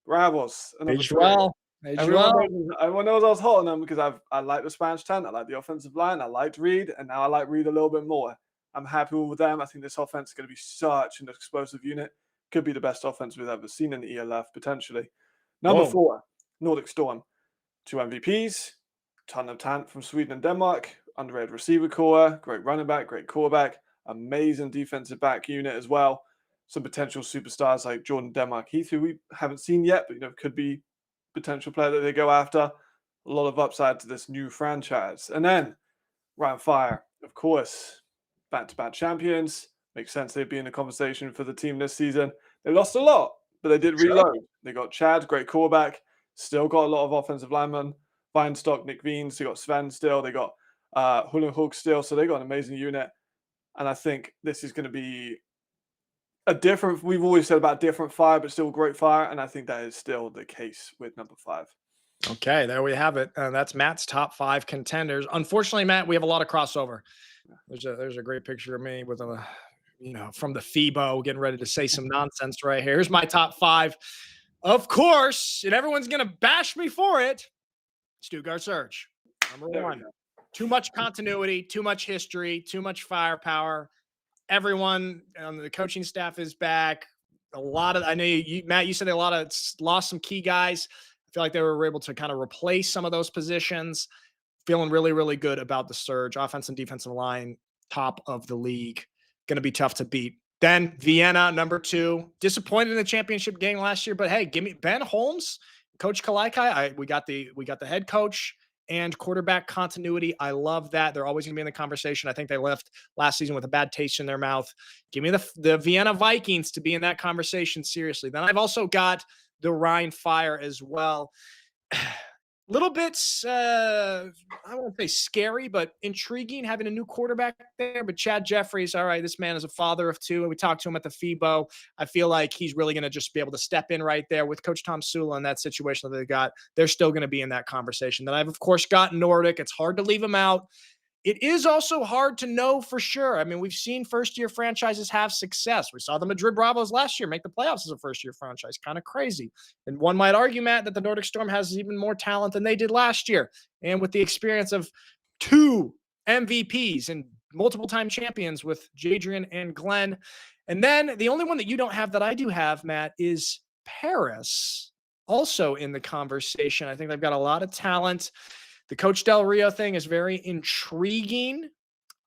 Bravos. At number Aged 3. well. Everyone knows I was hot on them because I like the Spanish talent. I like the offensive line. I liked Reid, and now I like Reid a little bit more. I'm happy with them. I think this offense is going to be such an explosive unit. Could be the best offense we've ever seen in the ELF, potentially. Number 4, Nordic Storm. 2 MVPs, ton of talent from Sweden and Denmark, underrated receiver core, great running back, great quarterback, amazing defensive back unit as well. Some potential superstars like Jordan Denmark Heath, who we haven't seen yet, but could be potential player that they go after. A lot of upside to this new franchise. And then Ryan Fire, of course, back-to-back champions. Makes sense they'd be in the conversation for the team this season. They lost a lot, but they did reload. They got Chad, great quarterback. Still got a lot of offensive linemen. Weinstock, Nick Veens. They got Sven still. They got Hullenhoek still. So they got an amazing unit. And I think this is going to be a different, we've always said about different fire, but still great fire. And I think that is still the case with number 5. Okay, there we have it. That's Matt's top 5 contenders. Unfortunately, Matt, we have a lot of crossover. There's a great picture of me with a, from the FIBO getting ready to say some nonsense right here. Here's my top 5. Of course, and everyone's going to bash me for it. Stuttgart Surge, number 1. Too much continuity, too much history, too much firepower. Everyone on the coaching staff is back. I know Matt, you said lost some key guys. I feel like they were able to kind of replace some of those positions. Feeling really, really good about the Surge. Offense and defensive line, top of the league. Going to be tough to beat. Then Vienna, number 2. Disappointed in the championship game last year, but hey, give me Ben Holmes, Coach Kalaikai. We got the head coach and quarterback continuity. I love that. They're always going to be in the conversation. I think they left last season with a bad taste in their mouth. Give me the Vienna Vikings to be in that conversation seriously. Then I've also got the Rhine Fire as well. Little bit, I won't say scary, but intriguing having a new quarterback there. But Chad Jeffries, all right, this man is a father of 2, and we talked to him at the FIBO. I feel like he's really going to just be able to step in right there with Coach Tom Sula in that situation that they got. They're still going to be in that conversation. Then I've, of course, got Nordic. It's hard to leave him out. It is also hard to know for sure. I mean, we've seen first-year franchises have success. We saw the Madrid Bravos last year make the playoffs as a first-year franchise. Kind of crazy. And one might argue, Matt, that the Nordic Storm has even more talent than they did last year. And with the experience of 2 MVPs and multiple-time champions with Jadrian and Glenn. And then the only one that you don't have that I do have, Matt, is Paris. Also in the conversation. I think they've got a lot of talent. The Coach Del Rio thing is very intriguing.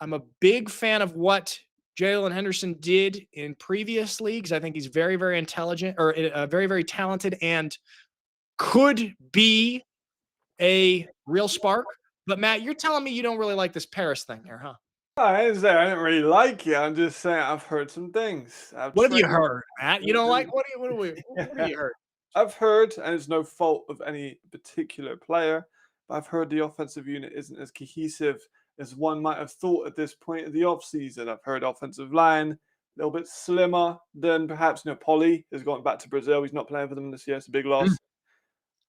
I'm a big fan of what Jalen Henderson did in previous leagues. I think he's very, very intelligent or very, very talented and could be a real spark. But Matt, you're telling me you don't really like this Paris thing here, huh? I didn't say I didn't really like it. I'm just saying I've heard some things. What have you heard, Matt? You don't like what have you heard? I've heard, and it's no fault of any particular player, but I've heard the offensive unit isn't as cohesive as one might have thought at this point of the offseason. I've heard offensive line a little bit slimmer than perhaps Polly has gone back to Brazil. He's not playing for them this year. It's a big loss.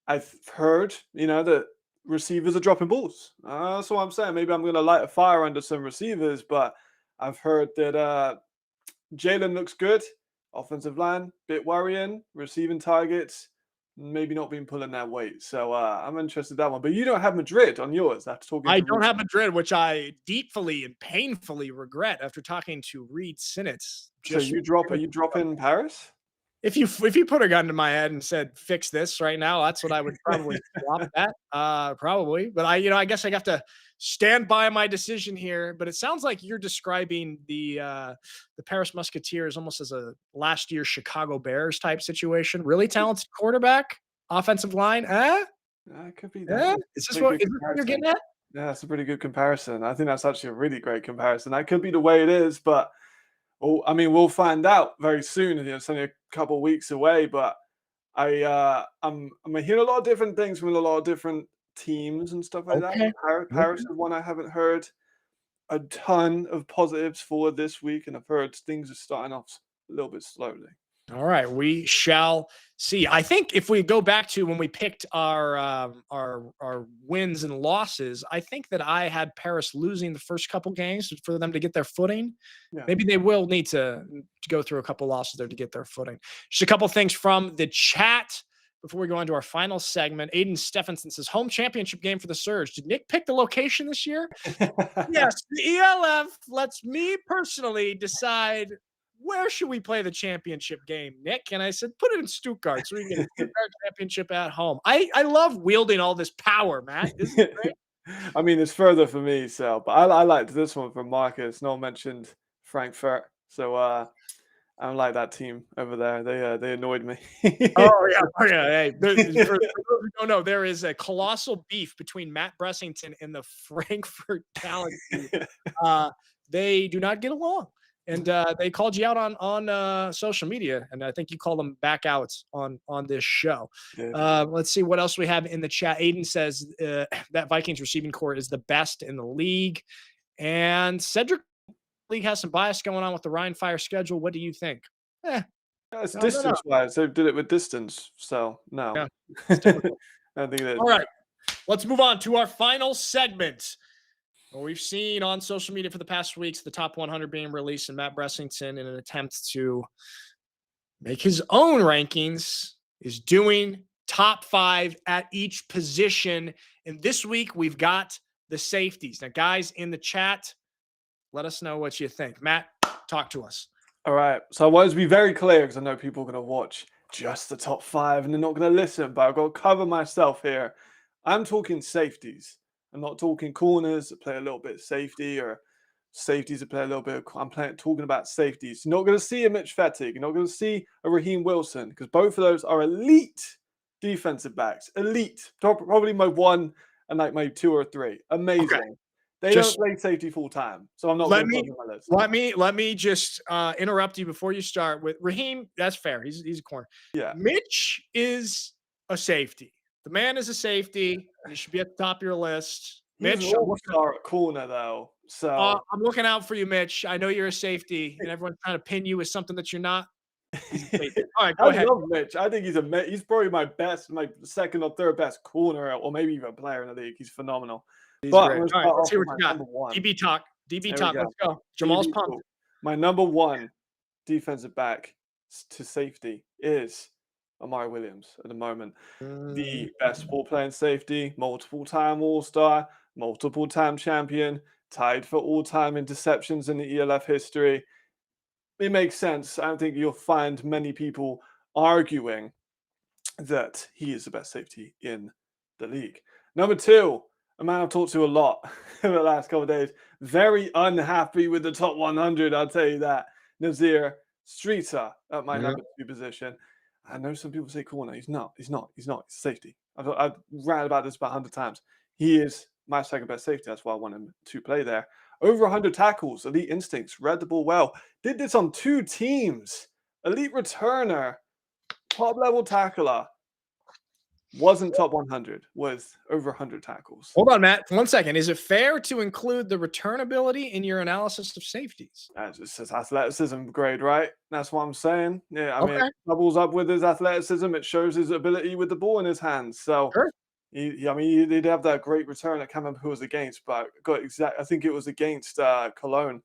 I've heard, that receivers are dropping balls. That's what I'm saying. Maybe I'm going to light a fire under some receivers, but I've heard that Jalen looks good. Offensive line, bit worrying. Receiving targets, maybe not been pulling that weight. So I'm interested in that one. But you don't have Madrid on yours. I don't have Madrid, which I deeply and painfully regret after talking to Reid Sinnett. So are you dropping Paris? If you put a gun to my head and said, fix this right now, that's what I would probably swap that. Probably. But I guess I have to stand by my decision here. But it sounds like you're describing the Paris Musketeers almost as a last year Chicago Bears type situation. Really talented quarterback, offensive line. It could be that. Is this what you're getting at? Yeah, that's a pretty good comparison. I think that's actually a really great comparison. That could be the way it is, but we'll find out very soon. It's only a couple of weeks away, but I'm hearing a lot of different things from a lot of different teams and stuff like that. Paris is one I haven't heard a ton of positives for this week, and I've heard things are starting off a little bit slowly. All right, we shall see. I think if we go back to when we picked our wins and losses, I think that I had Paris losing the first couple games for them to get their footing. Yeah. Maybe they will need to go through a couple losses there to get their footing. Just a couple things from the chat before we go on to our final segment. Aiden Stephenson says, home championship game for the Surge. Did Nick pick the location this year? Yes, the ELF lets me personally decide where should we play the championship game, Nick? And I said, put it in Stuttgart so we can get a Stuttgart championship at home. I love wielding all this power, Matt. Isn't it great? I mean, it's further for me, so but I liked this one from Marcus. No one mentioned Frankfurt, so I don't like that team over there. They annoyed me. Oh yeah. Hey, for those who don't know, there is a colossal beef between Matt Bressington and the Frankfurt Galaxy. They do not get along. And they called you out on social media, and I think you call them back outs on this show. Yeah. Let's see what else we have in the chat. Aiden says that Vikings receiving core is the best in the league, and Cedric League has some bias going on with the Ryan Fire schedule. What do you think? It's distance wise. They did it with distance, so no. Yeah. I don't think it is. All right, let's move on to our final segment. Well, we've seen on social media for the past weeks the top 100 being released, and Matt Bressington, in an attempt to make his own rankings, is doing top 5 at each position. And this week we've got the safeties. Now, guys in the chat, let us know what you think. Matt, talk to us. All right. So I want to be very clear because I know people are going to watch just the top 5 and they're not going to listen, but I've got to cover myself here. I'm talking safeties. I'm not talking corners that play a little bit of safety or safeties that play a little bit. I'm talking about safeties. You're not going to see a Mitch Fettig. You're not going to see a Raheem Wilson because both of those are elite defensive backs. Elite. Probably my 1 and like my 2 or 3. Amazing. Okay. They don't play safety full time, so I'm not going to put them on my list. Let me just interrupt you before you start with Raheem. That's fair. He's a corner. Yeah. Mitch is a safety. The man is a safety. He should be at the top of your list. Mitch, Mitch, all-star at corner though. So I'm looking out for you, Mitch. I know you're a safety, and everyone's trying to pin you as something that you're not. All right, go ahead. I love Mitch. I think he's probably my second or third best corner, or maybe even player in the league. He's phenomenal. But all right, let's see what you got. DB talk. Let's go. Jamal's pumped. My number 1 defensive back to safety is Amari Williams at the moment. The best ball playing safety, multiple-time All-Star, multiple-time champion, tied for all-time interceptions in the ELF history. It makes sense. I don't think you'll find many people arguing that he is the best safety in the league. Number 2, a man I've talked to a lot over the last couple of days. Very unhappy with the top 100, I'll tell you that. Nazir Streeter at my number 2 position. I know some people say corner. He's not. He's a safety. I've ranted about this about 100 times. He is my second best safety. That's why I want him to play there. Over 100 tackles, elite instincts, read the ball well. Did this on 2 teams. Elite returner, top level tackler. Wasn't top 100, was over 100 tackles. Hold on, Matt. 1 second. Is it fair to include the return ability in your analysis of safeties? That's just his athleticism grade, right? That's what I'm saying. Yeah, I mean, it doubles up with his athleticism. It shows his ability with the ball in his hands. So, he did have that great return. I can't remember who it was against, but I think it was against Cologne.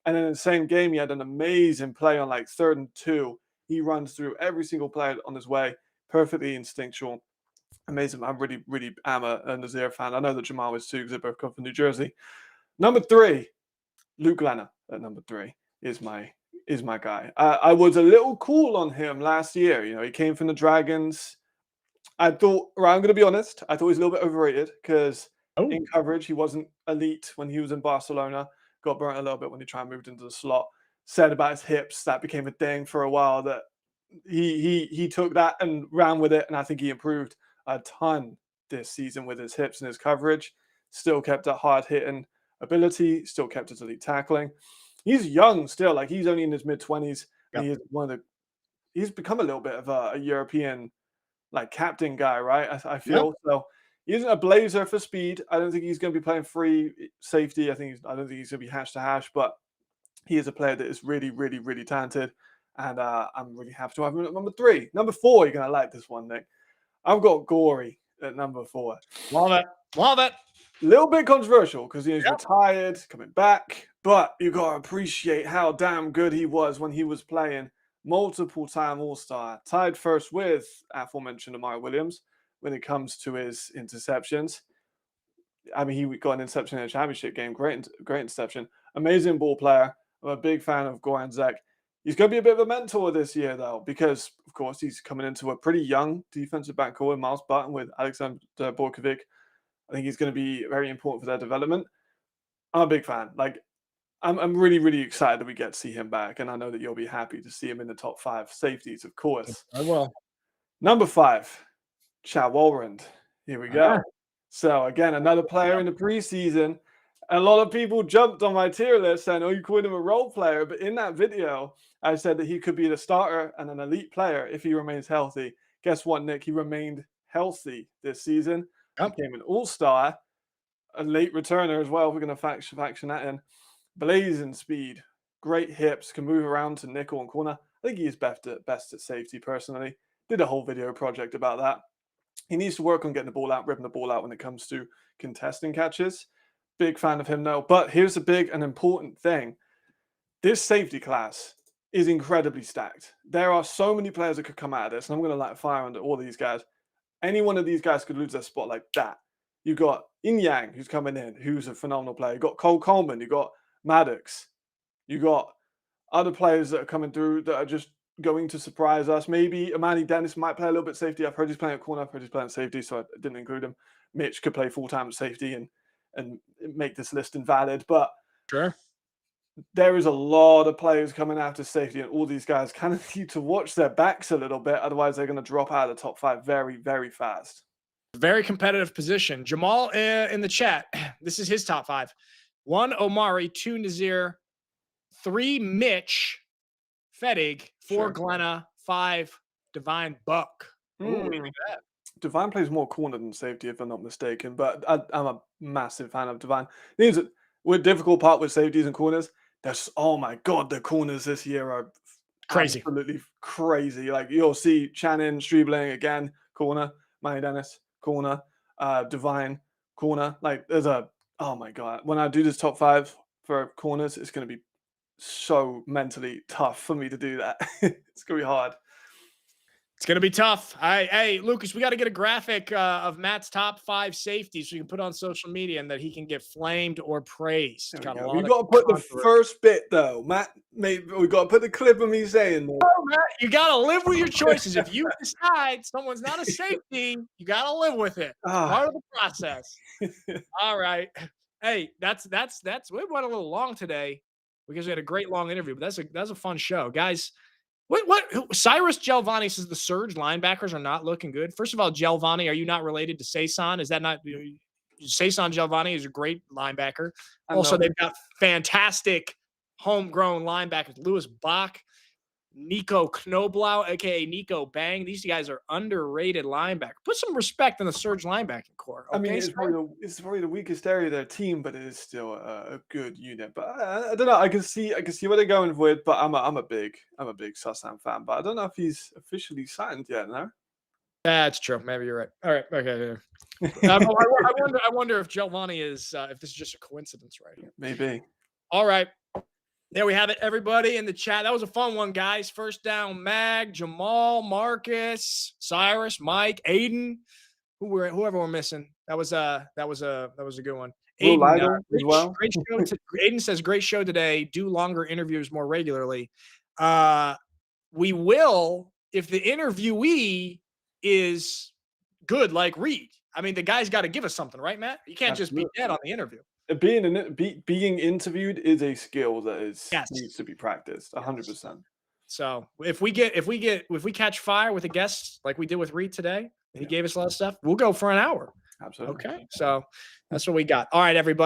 And then in the same game, he had an amazing play on like 3rd and 2. He runs through every single player on his way, perfectly instinctual. Amazing. I'm really am a Nazir fan. I know that Jamal is too because they both come from New Jersey. Number 3, Luke Glenner at number 3 is my guy. I was a little cool on him last year. You know, he came from the Dragons. I'm going to be honest. I thought he was a little bit overrated because in coverage, he wasn't elite when he was in Barcelona. Got burnt a little bit when he tried and moved into the slot. Said about his hips, that became a thing for a while that he took that and ran with it. And I think he improved a ton this season with his hips and his coverage. Still kept a hard-hitting ability. Still kept his elite tackling. He's young still. Like, he's only in his mid-20s. And he's become a little bit of a European, like, captain guy, right? I feel. So he isn't a blazer for speed. I don't think he's going to be playing free safety. I don't think he's going to be hash to hash, but he is a player that is really, really, really talented. And I'm really happy to have him at number 3. Number 4, you're going to like this one, Nick. I've got Gory at number 4. Love it. Love it. A little bit controversial because he's retired, coming back, but you got to appreciate how damn good he was when he was playing. Multiple-time All-Star, tied first with aforementioned Amari Williams when it comes to his interceptions. I mean, he got an interception in a championship game. Great interception. Amazing ball player. I'm a big fan of Goran Zek. He's going to be a bit of a mentor this year, though, because, of course, he's coming into a pretty young defensive backcourt with Miles Button, with Alexander Borkovic. I think he's going to be very important for their development. I'm a big fan. Like, I'm really, really excited that we get to see him back, and I know that you'll be happy to see him in the top 5 safeties, of course. I will. Number 5, Chad Walrond. Here we go. So, again, another player in the preseason. A lot of people jumped on my tier list saying, oh, you called him a role player. But in that video, I said that he could be the starter and an elite player if he remains healthy. Guess what, Nick? He remained healthy this season. Became an all-star, a late returner as well. We're going to faction that in. Blazing speed, great hips, can move around to nickel and corner. I think he is best at safety, personally. Did a whole video project about that. He needs to work on getting the ball out, ripping the ball out when it comes to contesting catches. Big fan of him, though. But here's a big and important thing. This safety class is incredibly stacked. There are so many players that could come out of this, and I'm going to light fire under all these guys. Any one of these guys could lose their spot like that. You've got In Yang, who's coming in, who's a phenomenal player. You've got Cole Coleman. You've got Maddox. You've got other players that are coming through that are just going to surprise us. Maybe Amani Dennis might play a little bit safety. I've heard he's playing at corner. I've heard he's playing safety, so I didn't include him. Mitch could play full-time at safety and make this list invalid. But sure, there is a lot of players coming out of safety, and all these guys kind of need to watch their backs a little bit. Otherwise, they're going to drop out of the top 5 very, very fast. Very competitive position. Jamal in the chat. This is his top 5. 1, Omari. 2, Nazir. 3, Mitch. Fedig. 4, Glenna. 5, Divine Buck. Ooh, look at that. Divine plays more corner than safety, if I'm not mistaken, but I'm a massive fan of Divine. With difficult part with safeties and corners, oh my God, the corners this year are crazy. Absolutely crazy. Like, you'll see Shannon Streebling again, corner, Manny Dennis, corner, Divine, corner. Like, oh my God. When I do this top 5 for corners, it's going to be so mentally tough for me to do that. It's going to be hard. It's going to be tough. Hey, Lucas, we got to get a graphic of Matt's top 5 safeties so you can put on social media and that he can get flamed or praised. We've got to put the first bit, though. Matt, we've got to put the clip of me saying that. Oh, Matt, you got to live with your choices. If you decide someone's not a safety, you got to live with it. Part of the process. All right. Hey, that's we went a little long today because we had a great long interview, but that's a fun show. Guys, What? Cyrus Gelvani says the surge linebackers are not looking good. First of all, Gelvani, are you not related to Saison? Is that not Saison Gelvani is a great linebacker. Also, they've got fantastic homegrown linebackers. Lewis Bach, Nico Knoblau, aka Nico Bang. These guys are underrated linebackers. Put some respect in the surge linebacking core. Okay? I mean, it's probably the weakest area of their team, but it is still a good unit. But I don't know. I can see what they're going with. But I'm a big Sasan fan. But I don't know if he's officially signed yet. No. That's true. Maybe you're right. All right. Okay. I wonder if Gelvani is if this is just a coincidence right here. Maybe. All right. There we have it, everybody in the chat. That was a fun one, guys. First down, Mag, Jamal, Marcus, Cyrus, Mike, Aiden, whoever we're missing. That was a good one. Aiden, great show. Aiden says, great show today. Do longer interviews more regularly. We will if the interviewee is good, like Reid. I mean, the guy's got to give us something, right, Matt? You can't just be dead on the interview. Being interviewed is a skill that needs to be practiced 100%. So if we catch fire with a guest like we did with Reid today, he gave us a lot of stuff, we'll go for an hour. Absolutely. Okay. So that's what we got. All right, everybody.